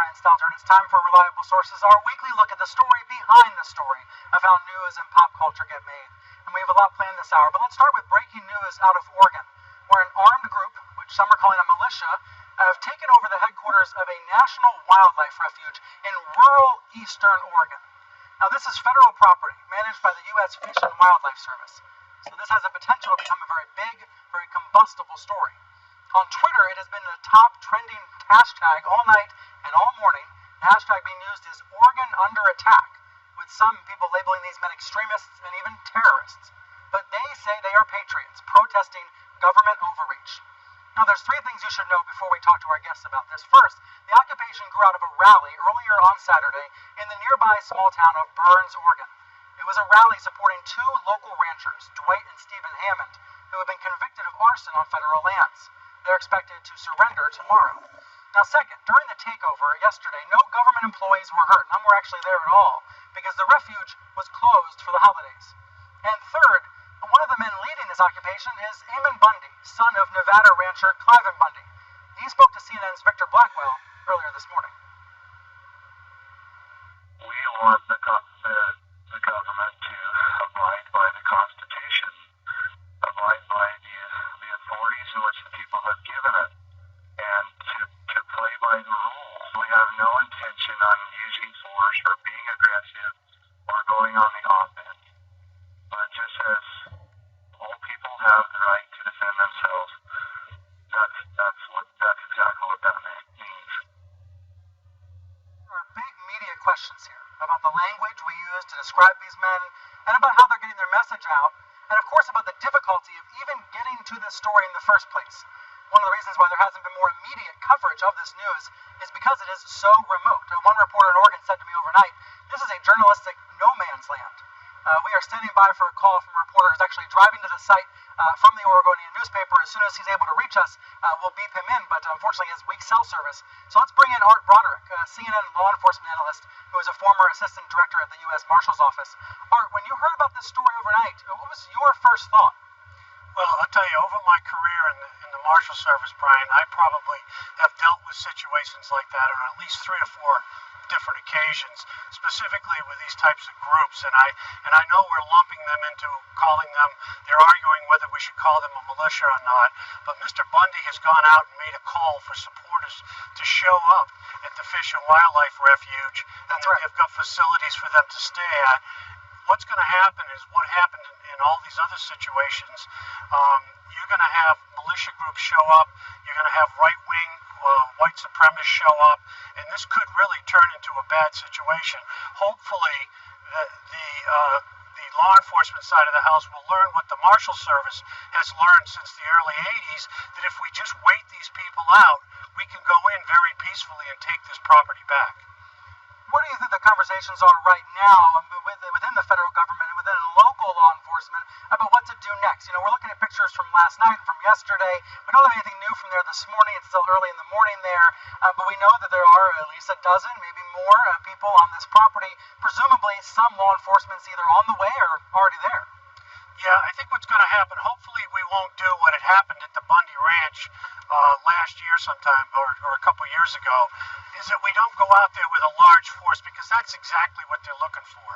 Brian Stelter, and it's time for Reliable Sources, our weekly look at the story behind the story of how news and pop culture get made. And we have a lot planned this hour, but let's start with breaking news out of Oregon, where an armed group, which some are calling a militia, have taken over the headquarters of a national wildlife refuge in rural eastern Oregon. Now, this is federal property managed by the U.S. Fish and Wildlife Service, so this has the potential to become a very big, very combustible story. On Twitter, it has been the top trending hashtag all night and all morning. The hashtag being used is Oregon Under Attack, with some people labeling these men extremists and even terrorists. But they say they are patriots protesting government overreach. Now, there's three things you should know before we talk to our guests about this. First, the occupation grew out of a rally earlier on Saturday in the nearby small town of Burns, Oregon. It was a rally supporting two local ranchers, Dwight and Stephen Hammond, who have been convicted of arson on federal lands. They're expected to surrender tomorrow. Now, second, during the takeover yesterday, no government employees were hurt. None were actually there at all, because the refuge was closed for the holidays. And third, one of the men leading this occupation is Eamon Bundy, son of Nevada rancher Cliven Bundy. He spoke to CNN's Victor Blackwell earlier this morning. We want the government to abide by the Constitution, abide by the authorities in which the people have given it, and to play by the rules. We have no intention on using force or being aggressive or going on the offense. But just as all people have the right to defend themselves, that's exactly what that means. There are big media questions here about the language we use to describe these men and about how they're getting their message out, and of course about the difficulty of even getting to this story in the first place. One of the reasons why there hasn't been more immediate coverage of this news is because it is so remote. One reporter in Oregon said to me overnight, this is a journalistic no man's land. We are standing by for a call from a reporter who's actually driving to the site from the Oregonian newspaper. As soon as he's able to reach us, we'll beep him in, but unfortunately he has weak cell service. So let's bring in Art Broderick, CNN law enforcement analyst who is a former assistant director at the U.S. Marshal's Office. Art, when you heard about this story overnight, what was your first thought? Well, I'll tell you, over my career in the Marshal Service, Brian, I probably have dealt with situations like that on at least 3 or 4 different occasions, specifically with these types of groups. And I know we're lumping them into calling them, they're arguing whether we should call them a militia or not. But Mr. Bundy has gone out and made a call for supporters to show up at the Fish and Wildlife Refuge. That's right. They've got facilities for them to stay at. What's going to happen is what happened in all these other situations. You're going to have militia groups show up. You're going to have right-wing white supremacists show up, and this could really turn into a bad situation. Hopefully, the law enforcement side of the house will learn what the Marshal Service has learned since the early 80s, that if we just wait these people out, we can go in very peacefully and take this property back. What do you think the conversations are right now within the federal government and within local law enforcement about what to do next? You know, we're looking at pictures from last night and from yesterday. We don't have anything new from there this morning. It's still early in the morning there. But we know that there are at least a dozen, maybe more, people on this property. Presumably some law enforcement's either on the way or already there. Yeah, I think what's going to happen, hopefully we won't do what had happened at the Bundy Ranch last year sometime, or a couple years ago, is that we don't go out there with a large force, because that's exactly what they're looking for.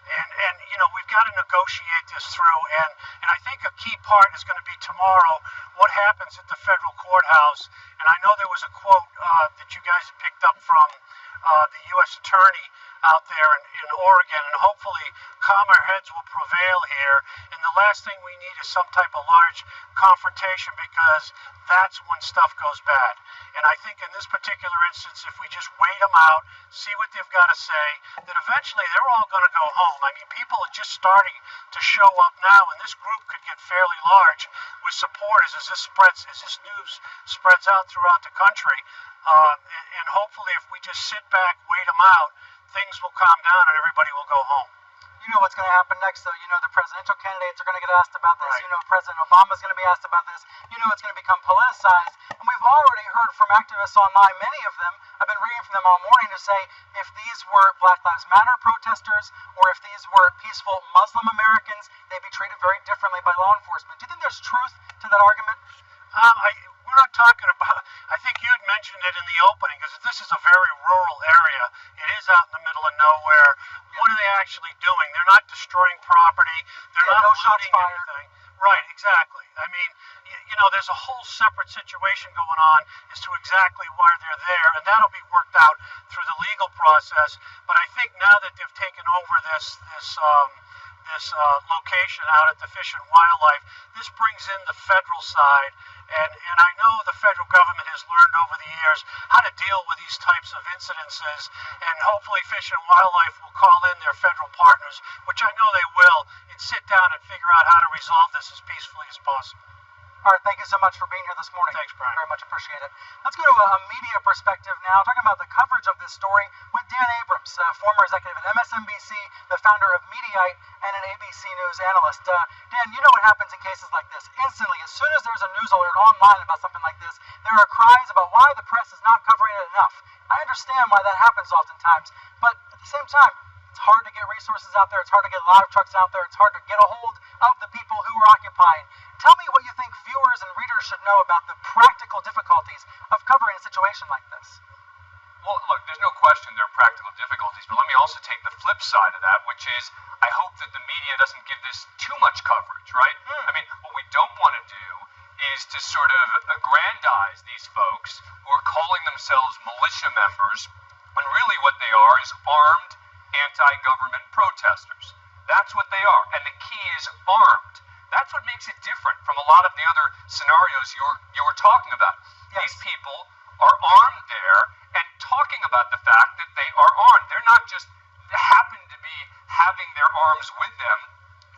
And you know, we've got to negotiate this through, and I think a key part is going to be tomorrow, what happens at the federal courthouse. And I know there was a quote that you guys have picked up from the U.S. Attorney out there in Oregon, and hopefully calmer heads will prevail here. And the last thing we need is some type of large confrontation, because that's when stuff goes bad. And I think in this particular instance, if we just wait them out, see what they've got to say, that eventually they're all going to go home. I mean, people are just starting to show up now, and this group could get fairly large with supporters as this news spreads out throughout the country. And hopefully if we just sit back, wait them out, things will calm down and everybody will go home. You know what's going to happen next, though. You know the presidential candidates are going to get asked about this. Right. You know President Obama's going to be asked about this. You know it's going to become politicized. And we've already heard from activists online, many of them, I've been reading from them all morning, who say if these were Black Lives Matter protesters or if these were peaceful Muslim Americans, they'd be treated very differently by law enforcement. Do you think there's truth to that argument? We're not talking about, I think you had mentioned it in the opening, because this is a very rural area. It is out in the middle of nowhere. What are they actually doing? They're not destroying property. They're not no shots looting fired. anything. Right, exactly. I mean, there's a whole separate situation going on as to exactly why they're there, and that'll be worked out through the legal process. But I think now that they've taken over this location out at the Fish and Wildlife, this brings in the federal side, and I know the federal government has learned over the years how to deal with these types of incidences, and hopefully Fish and Wildlife will call in their federal partners, which I know they will, and sit down and figure out how to resolve this as peacefully as possible. All right, thank you so much for being here this morning. Thanks, Brian. Very much appreciate it. Let's go to a media perspective now, talking about the coverage of this story with Dan Abrams, former executive at MSNBC, the founder of Mediaite, and an ABC News analyst. Dan, you know what happens in cases like this. Instantly, as soon as there's a news alert online about something like this, there are cries about why the press is not covering it enough. I understand why that happens oftentimes, but at the same time, it's hard to get resources out there. It's hard to get live trucks out there. It's hard to get a hold of the people who are occupying. Tell me what you think viewers and readers should know about the practical difficulties of covering a situation like this. Well, look, there's no question there are practical difficulties, but let me also take the flip side of that, which is I hope that the media doesn't give this too much coverage, right? I mean, what we don't want to do is to sort of aggrandize these folks who are calling themselves militia members, when really what they are is armed anti-government protesters. That's what they are, and the key is armed. That's what makes it different from a lot of the other scenarios you were talking about. Yes. These people are armed there and talking about the fact that they are armed. They're not just happen to be having their arms with them.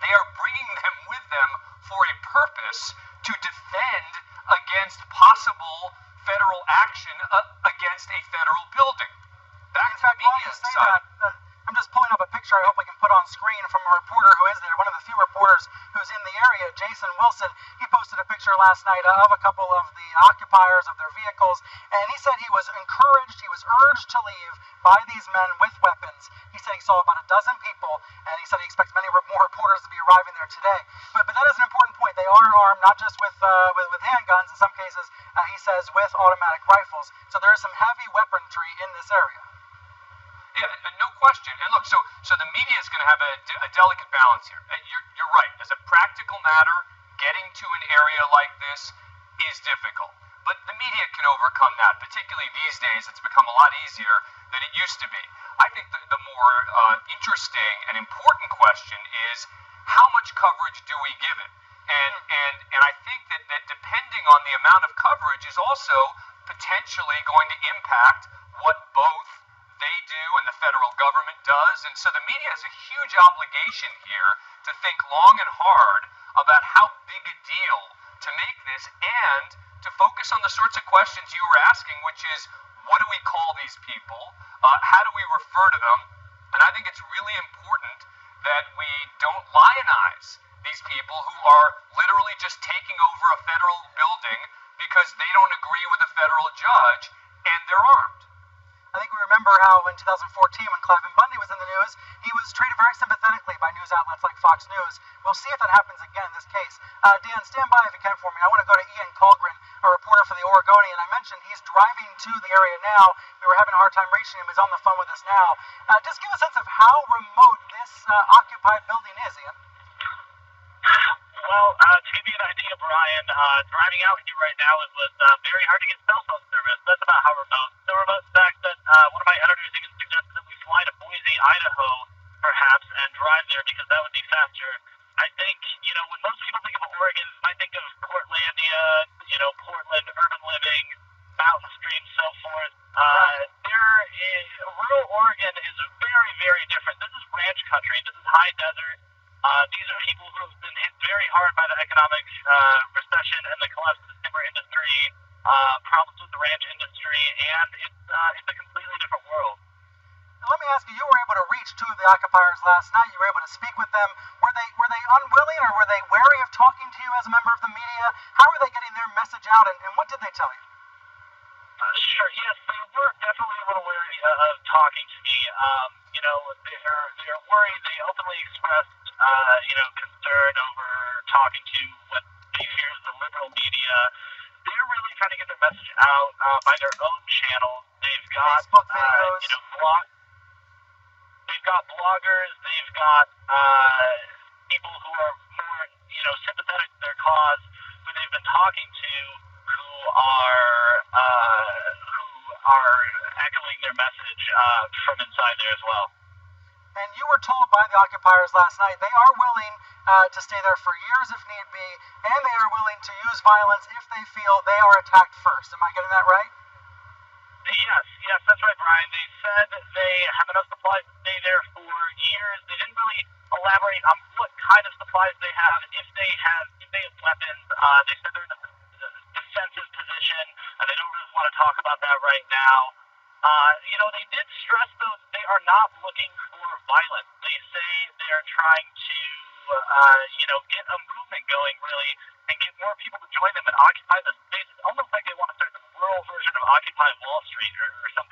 They are bringing them with them for a purpose to defend against possible federal action against a federal building. Back In to the fact, while media you say side. that, I'm just pulling up a picture I hope we can put on screen from a reporter who is there, one of the few reporters who's in the area, Jason Wilson. He posted a picture last night of a couple of the occupiers of their vehicles, and he said he was encouraged, he was urged to leave by these men with weapons. He said he saw about a dozen people, and he said he expects many more reporters to be arriving there today. But that is an important point. They are armed, not just with handguns, in some cases, he says, with automatic rifles. So there is some heavy weaponry in this area. Yeah, no question. And look, so the media is going to have a delicate balance here. You're right. As a practical matter, getting to an area like this is difficult. But the media can overcome that. Particularly these days, it's become a lot easier than it used to be. I think the more interesting and important question is how much coverage do we give it? And I think that depending on the amount of coverage is also potentially going to impact what both they do and the federal government does. And so the media has a huge obligation here to think long and hard about how big a deal to make this and to focus on the sorts of questions you were asking, which is, what do we call these people? How do we refer to them? And I think it's really important that we don't lionize these people who are literally just taking over a federal building because they don't agree with a federal judge and they're armed. I think we remember how in 2014, when Cliven Bundy was in the news, he was treated very sympathetically by news outlets like Fox News. We'll see if that happens again in this case. Dan, stand by if you can for me. I want to go to Ian Colgren, a reporter for the Oregonian. I mentioned he's driving to the area now. We were having a hard time reaching him. He's on the phone with us now. Just give a sense of how remote this occupied building is, Ian. Well, to give you an idea, Brian, driving out here right now, it was very hard to get cell phone service. That's about how remote. So remote, in fact, that one of my editors even suggested that we fly to Boise, Idaho, perhaps, and drive there because that would be faster. I think, when most people think of Oregon, I think of Portlandia, Portland, urban living, mountain streams, so forth. Rural Oregon is very, very different. This is ranch country. This is high desert. These are people who have been hit very hard by the economic recession and the collapse of the timber industry, problems with the ranch industry, and it's a completely different world. Now, let me ask you, you were able to reach two of the occupiers last night. You were able to speak with them. Were they unwilling, or were they wary of talking to you as a member of the media? How were they getting their message out, and what did they tell you? Sure, yes, they were definitely a little wary of talking to me. They're worried. They openly expressed, concern over talking to what they fear is the liberal media. They're really trying to get their message out by their own channels. They've got Facebook videos. They've got bloggers. They've got people who are more sympathetic to their cause, who they've been talking to, who are echoing their message from inside there as well. And you were told by the occupiers last night they are willing to stay there for years if need be, and they are willing to use violence if they feel they are attacked first. Am I getting that right? Yes, that's right, Brian. They said they have enough supplies to stay there for years. They didn't really elaborate on what kind of supplies they have, if they have weapons. They said they're in a defensive position, and they don't really want to talk about that right now. They did stress, though, that they are not looking for violence. They say they are trying to, get a movement going, really, and get more people to join them and occupy the space. It's almost like they want to start the rural version of Occupy Wall Street or something